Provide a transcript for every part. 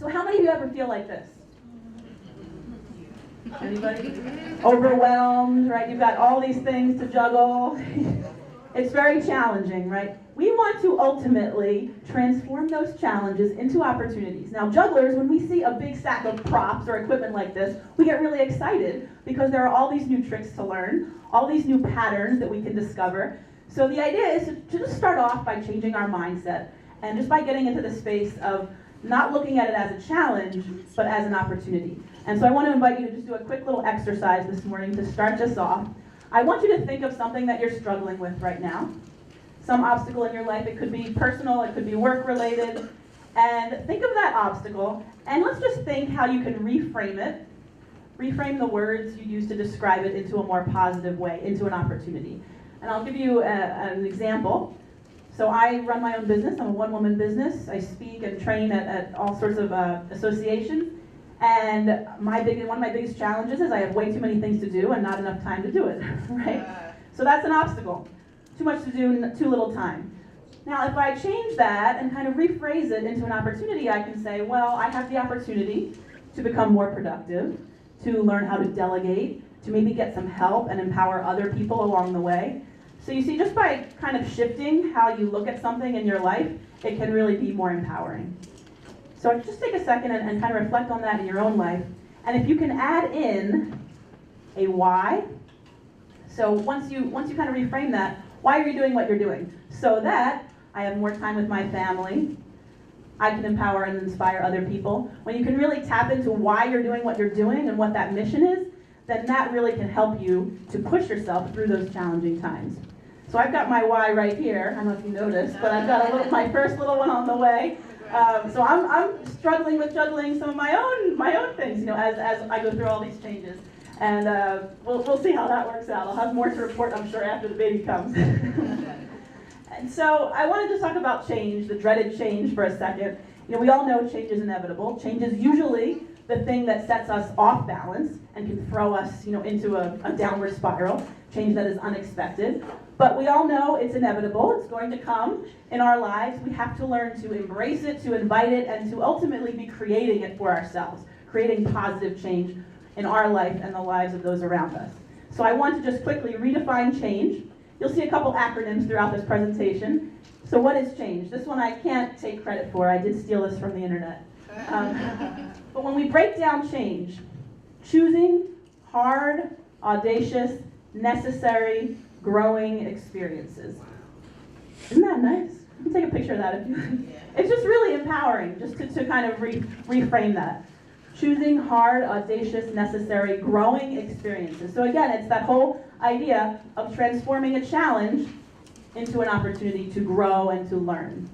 So how many of you ever feel like this? Anybody? Overwhelmed, right? You've got all these things to juggle. It's very challenging, right? We want to ultimately transform those challenges into opportunities. Now, jugglers, when we see a big stack of props or equipment like this, we get really excited because there are all these new tricks to learn, all these new patterns that we can discover. So the idea is to just start off by changing our mindset and just by getting into the space of not looking at it as a challenge, but as an opportunity. And so I want to invite you to just do a quick little exercise this morning to start this off. I want you to think of something that you're struggling with right now. Some obstacle in your life. It could be personal, it could be work-related. And think of that obstacle, and let's just think how you can reframe it. Reframe the words you use to describe it into a more positive way, into an opportunity. And I'll give you an example. So I run my own business. I'm a one-woman business. I speak and train at all sorts of associations. And one of my biggest challenges is I have way too many things to do and not enough time to do it, right? So that's an obstacle. Too much to do, too little time. Now, if I change that and kind of rephrase it into an opportunity, I can say, well, I have the opportunity to become more productive, to learn how to delegate, to maybe get some help and empower other people along the way. So you see, just by kind of shifting how you look at something in your life, it can really be more empowering. So just take a second and kind of reflect on that in your own life. And if you can add in a why, so once you kind of reframe that, why are you doing what you're doing? So that I have more time with my family, I can empower and inspire other people. When you can really tap into why you're doing what you're doing and what that mission is, then that really can help you to push yourself through those challenging times. So I've got my why right here. I don't know if you noticed, but I've got my first little one on the way. So I'm struggling with juggling some of my own things, as I go through all these changes. And we'll see how that works out. I'll have more to report, I'm sure, after the baby comes. And so I wanted to talk about change, the dreaded change, for a second. We all know change is inevitable. Change is usually the thing that sets us off balance and can throw us, into a downward spiral. Change that is unexpected. But we all know it's inevitable. It's going to come in our lives. We have to learn to embrace it, to invite it, and to ultimately be creating it for ourselves, creating positive change in our life and the lives of those around us. So I want to just quickly redefine change. You'll see a couple acronyms throughout this presentation. So what is change? This one I can't take credit for. I did steal this from the internet. But when we break down change, choosing hard, audacious, necessary, growing experiences. Isn't that nice? You can take a picture of that if you. It's just really empowering, just to kind of reframe that. Choosing hard, audacious, necessary, growing experiences. So again, it's that whole idea of transforming a challenge into an opportunity to grow and to learn.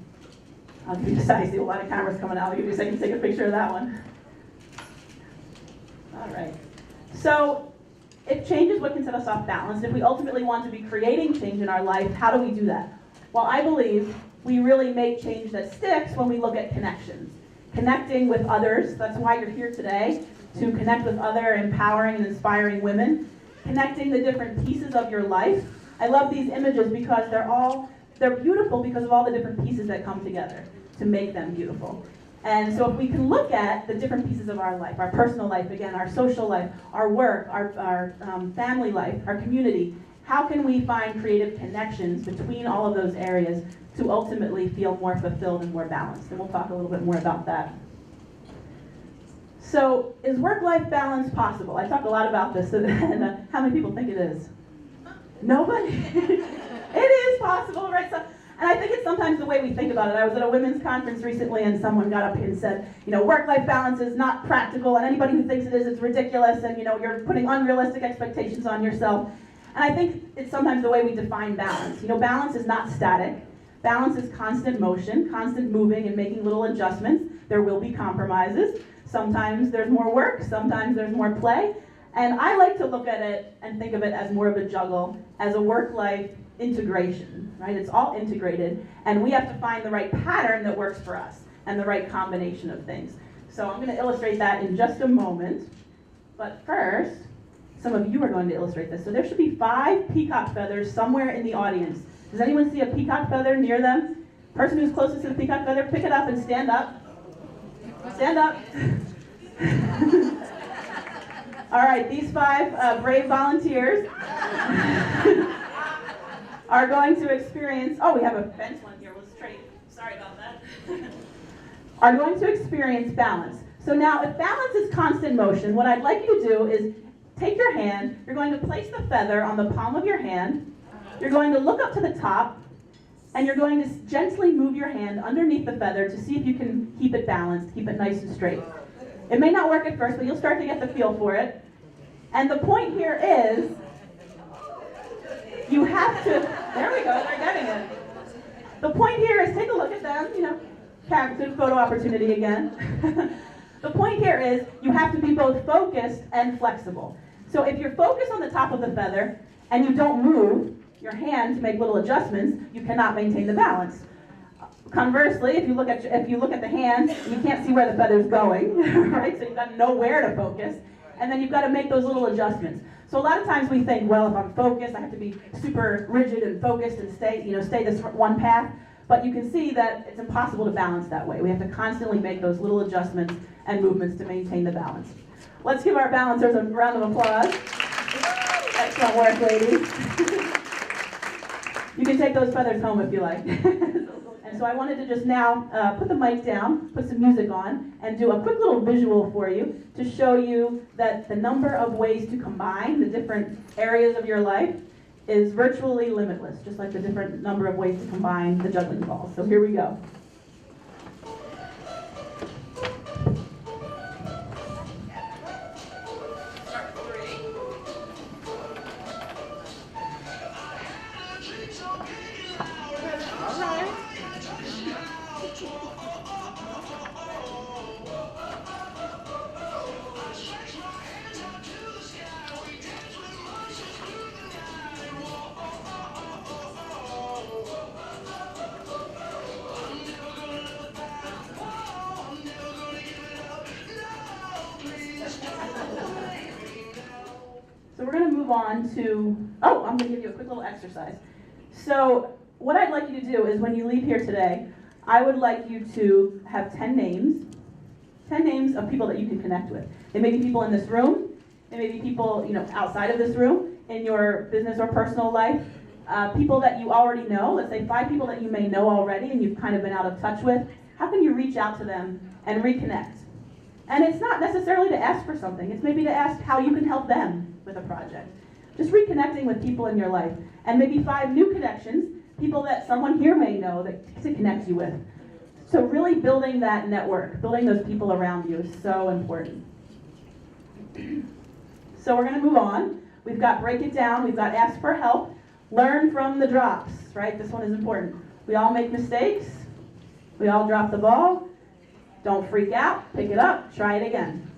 I'll give you I see a lot of cameras coming out. I'll give you a second to take a picture of that one. All right. So if change is what can set us off balance, if we ultimately want to be creating change in our life, how do we do that? Well, I believe we really make change that sticks when we look at connections. Connecting with others, that's why you're here today, to connect with other empowering and inspiring women. Connecting the different pieces of your life. I love these images because they're beautiful because of all the different pieces that come together to make them beautiful. And so if we can look at the different pieces of our life, our personal life, again, our social life, our work, our family life, our community, how can we find creative connections between all of those areas to ultimately feel more fulfilled and more balanced? And we'll talk a little bit more about that. So is work-life balance possible? I talk a lot about this, and how many people think it is? Nobody? It is possible, right? So, and I think it's sometimes the way we think about it. I was at a women's conference recently, and someone got up and said, work-life balance is not practical, and anybody who thinks it is, it's ridiculous, and you're putting unrealistic expectations on yourself. And I think it's sometimes the way we define balance. Balance is not static. Balance is constant motion, constant moving and making little adjustments. There will be compromises. Sometimes there's more work, sometimes there's more play. And I like to look at it and think of it as more of a juggle, as a work-life integration, right? It's all integrated, and we have to find the right pattern that works for us and the right combination of things. So I'm going to illustrate that in just a moment. But first, some of you are going to illustrate this. So there should be 5 peacock feathers somewhere in the audience. Does anyone see a peacock feather near them? Person who's closest to the peacock feather, pick it up and stand up. Stand up. All right, these 5 brave volunteers are going to experience, oh, we have a bench one here, let's trade, sorry about that, are going to experience balance. So now, if balance is constant motion, what I'd like you to do is take your hand, you're going to place the feather on the palm of your hand, you're going to look up to the top, and you're going to gently move your hand underneath the feather to see if you can keep it balanced, keep it nice and straight. It may not work at first, but you'll start to get the feel for it. And the point here is, you have to, there we go, they're getting it. The point here is, take a look at them, good photo opportunity again. The point here is, you have to be both focused and flexible. So if you're focused on the top of the feather, and you don't move your hand to make little adjustments, you cannot maintain the balance. Conversely, if you look at the hand, you can't see where the feather's going, right? So you've got to know where to focus, and then you've got to make those little adjustments. So a lot of times we think, well, if I'm focused, I have to be super rigid and focused and stay this one path. But you can see that it's impossible to balance that way. We have to constantly make those little adjustments and movements to maintain the balance. Let's give our balancers a round of applause. Excellent work, ladies. You can take those feathers home if you like. And so I wanted to just now put the mic down, put some music on, and do a quick little visual for you to show you that the number of ways to combine the different areas of your life is virtually limitless, just like the different number of ways to combine the juggling balls. So here we go. So we're going to move on to, I'm going to give you a quick little exercise. So what I'd like you to do is when you leave here today, I would like you to have 10 names of people that you can connect with. They may be people in this room, they may be people outside of this room, in your business or personal life, people that you already know, let's say 5 people that you may know already and you've kind of been out of touch with. How can you reach out to them and reconnect? And it's not necessarily to ask for something, it's maybe to ask how you can help them with a project. Just reconnecting with people in your life. And maybe 5 new connections, people that someone here may know that to connect you with. So really building that network, building those people around you is so important. So we're going to move on. We've got break it down, we've got ask for help, learn from the drops, right? This one is important. We all make mistakes, we all drop the ball. Don't freak out, pick it up, try it again,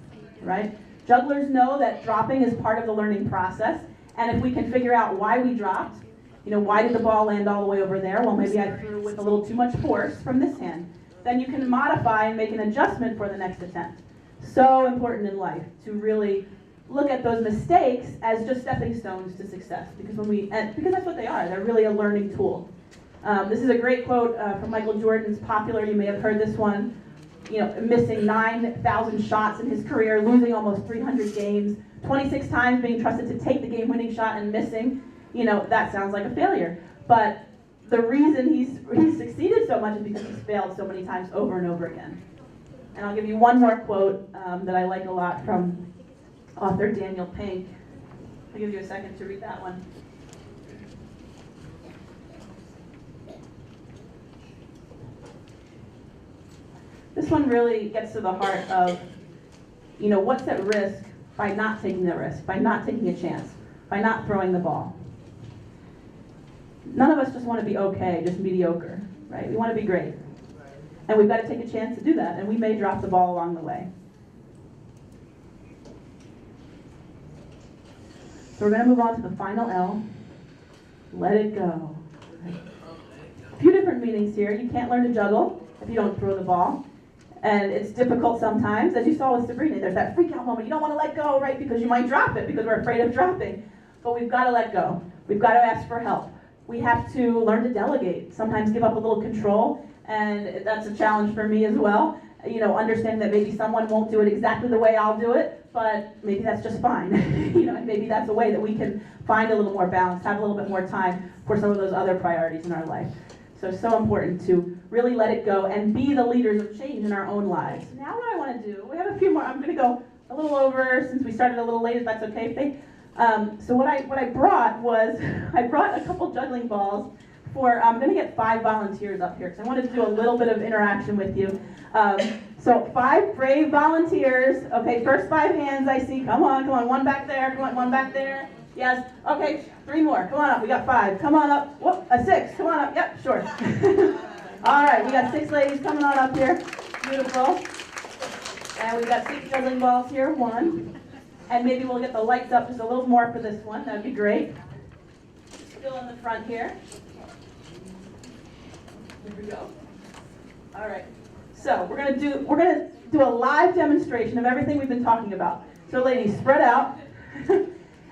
right? Jugglers know that dropping is part of the learning process, and if we can figure out why we dropped, why did the ball land all the way over there? Well, maybe I threw with a little too much force from this hand. Then you can modify and make an adjustment for the next attempt. So important in life to really look at those mistakes as just stepping stones to success, because because that's what they are. They're really a learning tool. This is a great quote from Michael Jordan's popular. You may have heard this one. Missing 9,000 shots in his career, losing almost 300 games, 26 times being trusted to take the game-winning shot and missing. That sounds like a failure. But the reason he's succeeded so much is because he's failed so many times over and over again. And I'll give you one more quote that I like a lot from author Daniel Pink. I'll give you a second to read that one. This one really gets to the heart of, what's at risk by not taking the risk, by not taking a chance, by not throwing the ball. None of us just want to be okay, just mediocre, right? We want to be great. And we've got to take a chance to do that, and we may drop the ball along the way. So we're going to move on to the final L. Let it go. A few different meanings here. You can't learn to juggle if you don't throw the ball. And it's difficult sometimes, as you saw with Sabrina. There's that freak out moment. You don't want to let go, right? Because you might drop it, because we're afraid of dropping. But we've got to let go. We've got to ask for help. We have to learn to delegate. Sometimes give up a little control, and that's a challenge for me as well. understanding that maybe someone won't do it exactly the way I'll do it, but maybe that's just fine. And maybe that's a way that we can find a little more balance, have a little bit more time for some of those other priorities in our life. So important to really let it go and be the leaders of change in our own lives. Now what I want to do, we have a few more. I'm going to go a little over since we started a little late, if that's okay, Faith. So what I brought was, I brought a couple juggling balls for, I'm going to get 5 volunteers up here because I wanted to do a little bit of interaction with you. So 5 brave volunteers. Okay, first 5 hands I see. Come on, one back there, come on, one back there. Yes, okay, 3 more. Come on up, we got 5. Come on up. Whoop, a 6. Come on up. Yep, sure. All right, we got 6 ladies coming on up here. Beautiful. And we've got 6 juggling balls here. 1. And maybe we'll get the lights up just a little more for this one. That'd be great. Still in the front here. Here we go. All right. So we're gonna do a live demonstration of everything we've been talking about. So ladies, spread out.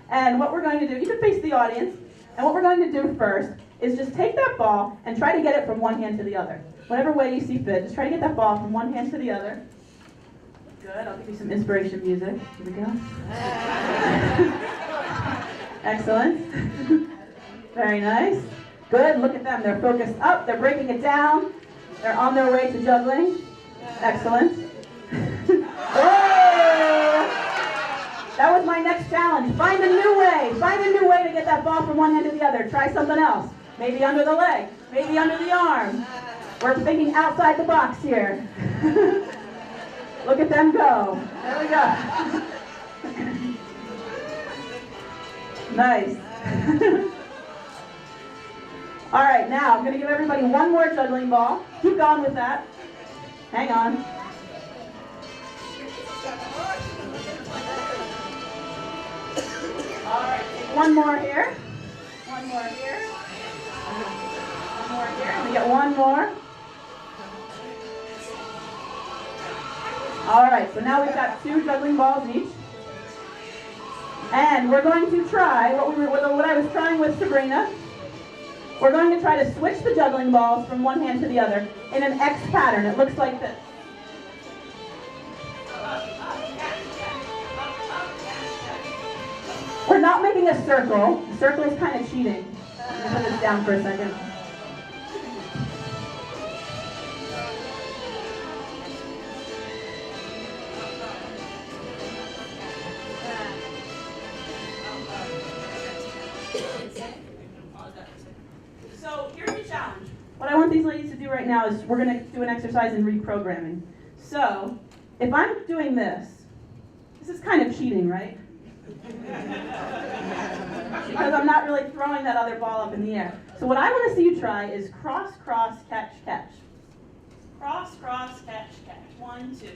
And what we're going to do, you can face the audience, and what we're going to do first is just take that ball and try to get it from one hand to the other. Whatever way you see fit, just try to get that ball from one hand to the other. Good, I'll give you some inspiration music. Here we go. Excellent. Very nice. Good, look at them, they're focused up, they're breaking it down. They're on their way to juggling. Excellent. That was my next challenge. Find a new way. Find a new way to get that ball from one hand to the other. Try something else. Maybe under the leg. Maybe under the arm. We're thinking outside the box here. Look at them go. There we go. Nice. All right, now I'm going to give everybody one more juggling ball. Keep going with that. Hang on. All right, take one more here. One more here. One more here. And we get one more. All right, so now we've got 2 juggling balls each. And we're going to try what I was trying with Sabrina. We're going to try to switch the juggling balls from one hand to the other in an X pattern. It looks like this. We're not making a circle. The circle is kind of cheating. I'm going to put this down for a second. So here's the challenge. What I want these ladies to do right now is we're going to do an exercise in reprogramming. So if I'm doing this is kind of cheating, right? Because I'm not really throwing that other ball up in the air. So what I want to see you try is cross, cross, catch, catch. Cross, cross, catch, catch. 1, 2.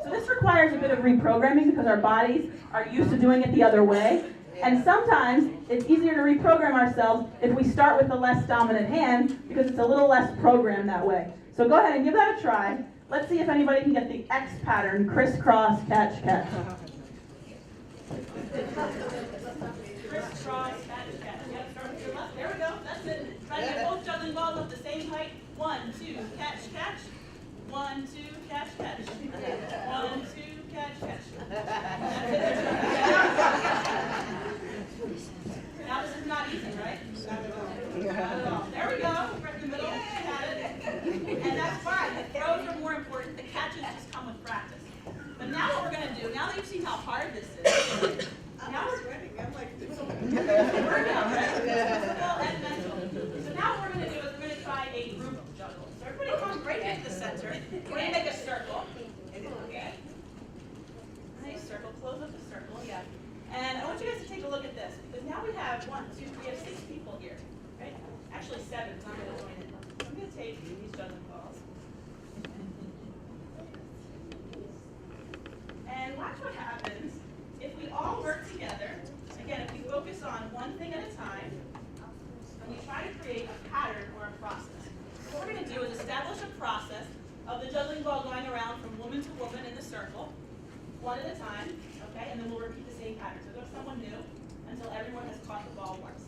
So this requires a bit of reprogramming because our bodies are used to doing it the other way. And sometimes it's easier to reprogram ourselves if we start with the less dominant hand because it's a little less programmed that way. So go ahead and give that a try. Let's see if anybody can get the X pattern, crisscross, catch, catch. Crisscross, catch, catch. Yep, start with your left. There we go. That's it. Try to get both juggling balls up the same height. 1, 2, catch, catch. 1, 2, catch, catch. 1, 2, catch, catch. Now this is not easy, right? Not at all. There we go. Right in the middle. Got it. And that's fine. The throws are more important. The catches just come with practice. But now what we're going to do, now that you've seen how hard this is, now we're sweating. I'm like, working out, right? Physical and mental. So now what we're going to do is we're going to try a group juggle. So everybody come right into the center. We're going to make a circle. Okay. Nice circle. Close up the circle. Yeah. And I want you guys to take a look at this because now we have 1, 2, 3, we have 6 people here, right? Actually 7. So I'm going to join in. So I'm going to take these juggling balls. And watch what happens if we all work together. Again, if we focus on one thing at a time, and we try to create a pattern or a process. So what we're going to do is establish a process of the juggling ball going around from woman to woman in the circle, one at a time, okay? And then we'll repeat the same pattern. So go to someone new until everyone has caught the ball once.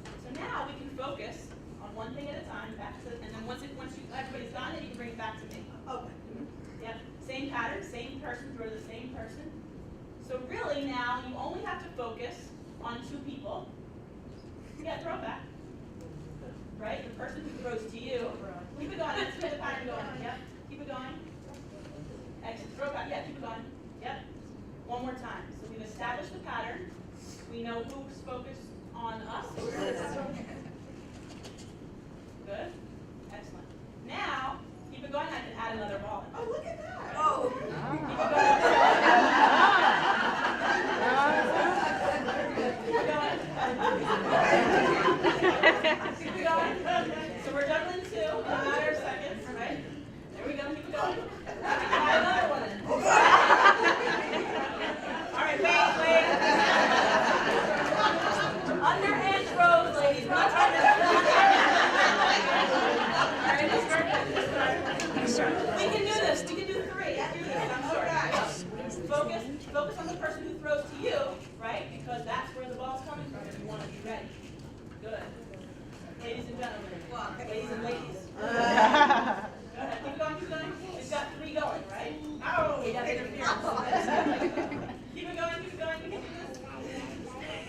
So now we can focus on one thing at a time, back to, and then once everybody's done it, you can bring it back to me. Okay. Same pattern, same person, throw to the same person. So really now you only have to focus on 2 people. Yeah, throw it back. Right? The person who throws to you. Keep it going. Let's get the pattern going. Yep. Keep it going. Exit. Throw it back. Yeah, keep it going. Yep. One more time. So we've established the pattern. We know who's focused on us. Good. Excellent. Now, keep it going. I can add another ball. Oh, look at that. Oh. Keep it going. Keep it going. So we're juggling 2 in a matter of seconds, right? There we go. Keep it going. Add another one in. All right, wait. Underhand throws, ladies. We're not trying to. All right, let's start. We can do this. We can do 3. I'm sorry. Focus on the person who throws to you, right? Because that's where the ball's coming from if you want to be ready. Good. Ladies and gentlemen. Ladies and ladies. Go ahead. Keep going. We've got 3 going, right? Oh, we got interference. Keep it going. We can do this.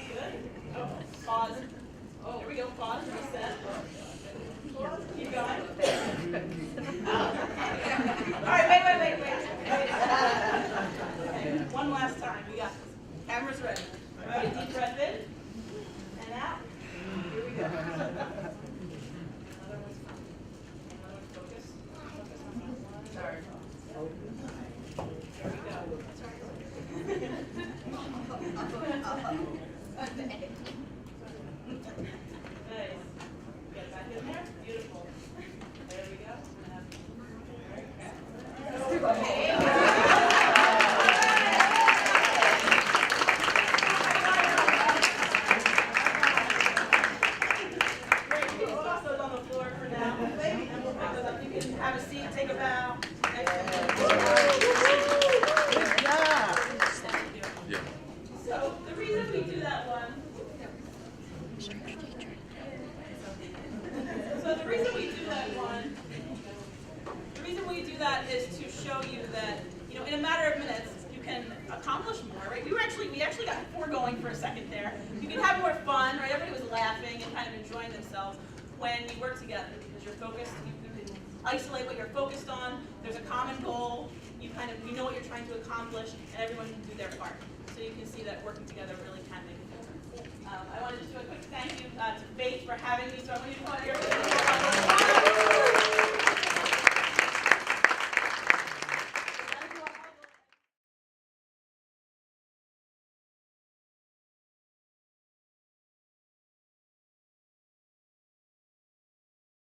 Good. Oh, pause. Oh, there we go. Pause. Reset. Keep going. All right, wait. Okay, one last time. We got this. Camera's ready. All right, deep breath in and out. Here we go. Another one's coming. Focus. Focus on that one. Sorry. There we go. Nice. Get back in there. Beautiful. There we go. Okay. Have a seat, take a bow. So the reason we do that one. The reason we do that is to show you that, in a matter of minutes you can accomplish more, right? We actually got 4 going for a second there. You can have more fun, right? Everybody was laughing and kind of enjoying themselves when we work together because you're focused. You can isolate what you're focused on. There's a common goal. You know what you're trying to accomplish, and everyone can do their part. So you can see that working together really can make a difference. I want to just do a quick thank you to Faith for having me. So I want you to come out here.